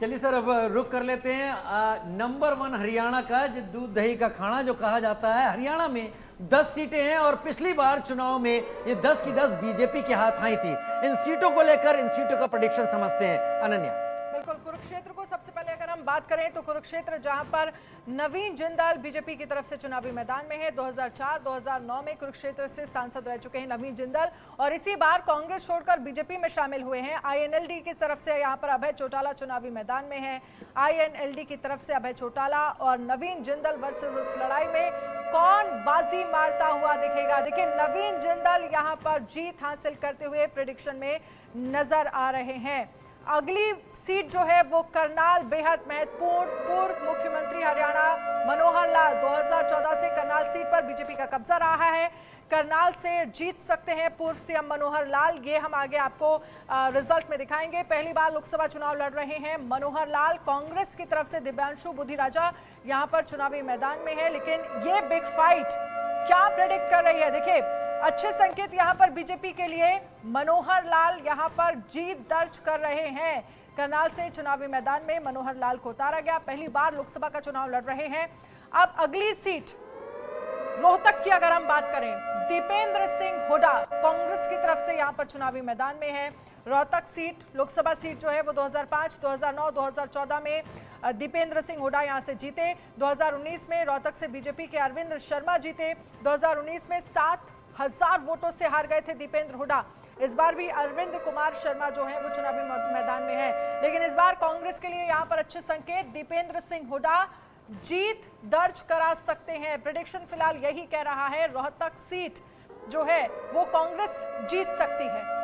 चलिए सर, अब रुक कर लेते हैं नंबर 1 हरियाणा का जो दूध दही का खाना जो कहा जाता है। हरियाणा में 10 सीटें हैं और पिछली बार चुनाव में ये 10 की 10 बीजेपी के हाथ आई थी। इन सीटों को लेकर इन सीटों का प्रेडिक्शन समझते हैं अनन्या। बिल्कुल, कुरुक्षेत्र को सबसे पहले अगर हम बात करें तो कुरुक्षेत्र जहां पर नवीन जिंदाल बीजेपी की तरफ से चुनावी मैदान में है। 2004-2009 में कुरुक्षेत्र से सांसद रह चुके हैं नवीन जिंदाल और इसी बार कांग्रेस छोड़कर बीजेपी में शामिल हुए हैं। आईएनएलडी की तरफ से यहां पर अभय चौटाला चुनावी मैदान में है। आईएनएलडी की तरफ से अभय चौटाला और नवीन जिंदाल वर्सेस इस लड़ाई में कौन बाजी मारता हुआ दिखेगा। देखिए, नवीन जिंदाल यहां पर जीत हासिल करते हुए प्रेडिक्शन में नजर आ रहे हैं। अगली सीट जो है वो करनाल, बेहद महत्वपूर्ण। पूर्व मुख्यमंत्री हरियाणा मनोहर लाल 2014 से करनाल सीट पर बीजेपी का कब्जा रहा है। करनाल से जीत सकते हैं पूर्व सीएम मनोहर लाल, ये हम आगे आपको रिजल्ट में दिखाएंगे। पहली बार लोकसभा चुनाव लड़ रहे हैं मनोहर लाल। कांग्रेस की तरफ से दिव्यांशु बुधिराजा यहां पर चुनावी मैदान में है, लेकिन ये बिग फाइट क्या प्रेडिक्ट कर रही है। देखिए, अच्छे संकेत यहां पर बीजेपी के लिए। मनोहर लाल यहां पर जीत दर्ज कर रहे हैं। करनाल से चुनावी मैदान में मनोहर लाल को उतारा गया। पहली बार लोकसभा का चुनाव लड़ रहे हैं। अब अगली सीट रोहतक की अगर हम बात करें, दीपेंद्र सिंह हुड्डा कांग्रेस की तरफ से यहां पर चुनावी मैदान में है। रोहतक सीट, लोकसभा सीट जो है वो 2005, 2009, 2014 में दीपेंद्र सिंह हुड्डा यहां से जीते। 2019 में रोहतक से बीजेपी के अरविंद शर्मा जीते। 2019 में 7,000 वोटों से हार गए थे दीपेंद्र हुड्डा। इस बार भी अरविंद कुमार शर्मा जो है वो चुनावी मैदान में है, लेकिन इस बार कांग्रेस के लिए यहां पर अच्छे संकेत। दीपेंद्र सिंह हुड्डा जीत दर्ज करा सकते हैं। प्रेडिक्शन फिलहाल यही कह रहा है, रोहतक सीट जो है वो कांग्रेस जीत सकती है।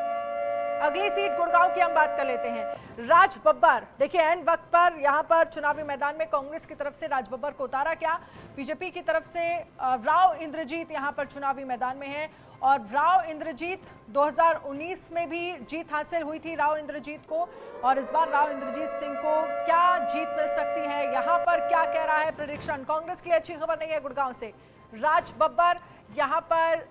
अगली सीट गुड़गांव की हम बात कर लेते हैं। राज बब्बर, देखिए एंड वक्त पर यहां पर चुनावी मैदान में कांग्रेस की तरफ से राज बब्बर को उतारा गया। बीजेपी की तरफ से राव इंद्रजीत यहां पर चुनावी मैदान में है और राव इंद्रजीत 2019 में भी जीत हासिल हुई थी राव इंद्रजीत को, और इस बार राव इंद्रजीत सिंह को क्या जीत मिल सकती है, यहां पर क्या कह रहा है प्रेडिक्शन। कांग्रेस के लिए अच्छी खबर नहीं है गुड़गांव से। राज बब्बर यहां पर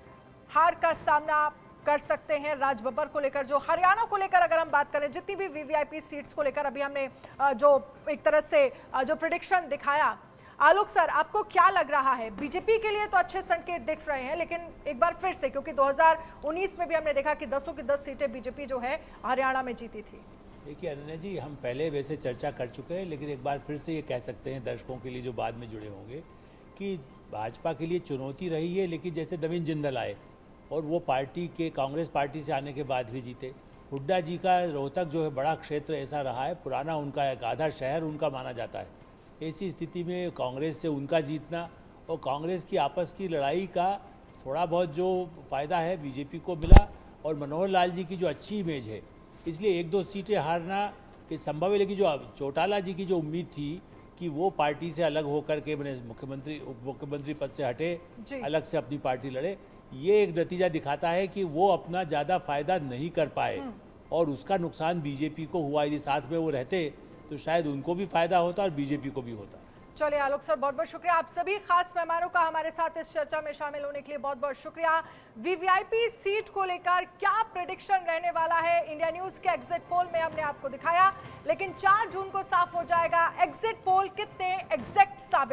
हार का सामना कर सकते हैं। राज बब्बर को लेकर, जो हरियाणा को लेकर अगर हम बात करें, जितनी भी वीवीआईपी सीट्स को लेकर अभी हमने जो एक तरह से जो प्रेडिक्शन दिखाया, आलोक सर आपको क्या लग रहा है। बीजेपी के लिए तो अच्छे संकेत दिख रहे हैं, लेकिन एक बार फिर से, क्योंकि 2019 में भी हमने देखा कि 10 की 10 सीटें बीजेपी जो है हरियाणा में जीती थी। देखिए अनन्या जी, हम पहले वैसे चर्चा कर चुके हैं, लेकिन एक बार फिर से ये कह सकते हैं दर्शकों के लिए जो बाद में जुड़े होंगे कि भाजपा के लिए चुनौती रही है, लेकिन जैसे नवीन जिंदाल आए और वो पार्टी के कांग्रेस पार्टी से आने के बाद भी जीते। हुड्डा जी का रोहतक जो है बड़ा क्षेत्र ऐसा रहा है, पुराना उनका एक आधा शहर उनका माना जाता है। ऐसी स्थिति में कांग्रेस से उनका जीतना और कांग्रेस की आपस की लड़ाई का थोड़ा बहुत जो फ़ायदा है बीजेपी को मिला, और मनोहर लाल जी की जो अच्छी इमेज है, इसलिए 1-2 सीटें हारना ये संभव है। लेकिन जो चौटाला जी की जो उम्मीद थी कि वो पार्टी से अलग होकर के मैंने मुख्यमंत्री उप मुख्यमंत्री पद से हटे, अलग से अपनी पार्टी लड़े, ये एक नतीजा दिखाता है कि वो अपना ज़्यादा फायदा नहीं कर पाए और उसका नुकसान बीजेपी को हुआ। यदि साथ में वो रहते तो शायद उनको भी फायदा होता और बीजेपी को भी होता। चलिए आलोक सर, बहुत बहुत शुक्रिया। आप सभी खास मेहमानों का हमारे साथ इस चर्चा में शामिल होने के लिए बहुत बहुत शुक्रिया। वीवीआईपी सीट को लेकर क्या प्रेडिक्शन रहने वाला है, इंडिया न्यूज के एग्जिट पोल में हमने आपको दिखाया, लेकिन 4 जून को साफ हो जाएगा एग्जिट पोल कितने एग्जैक्ट साबित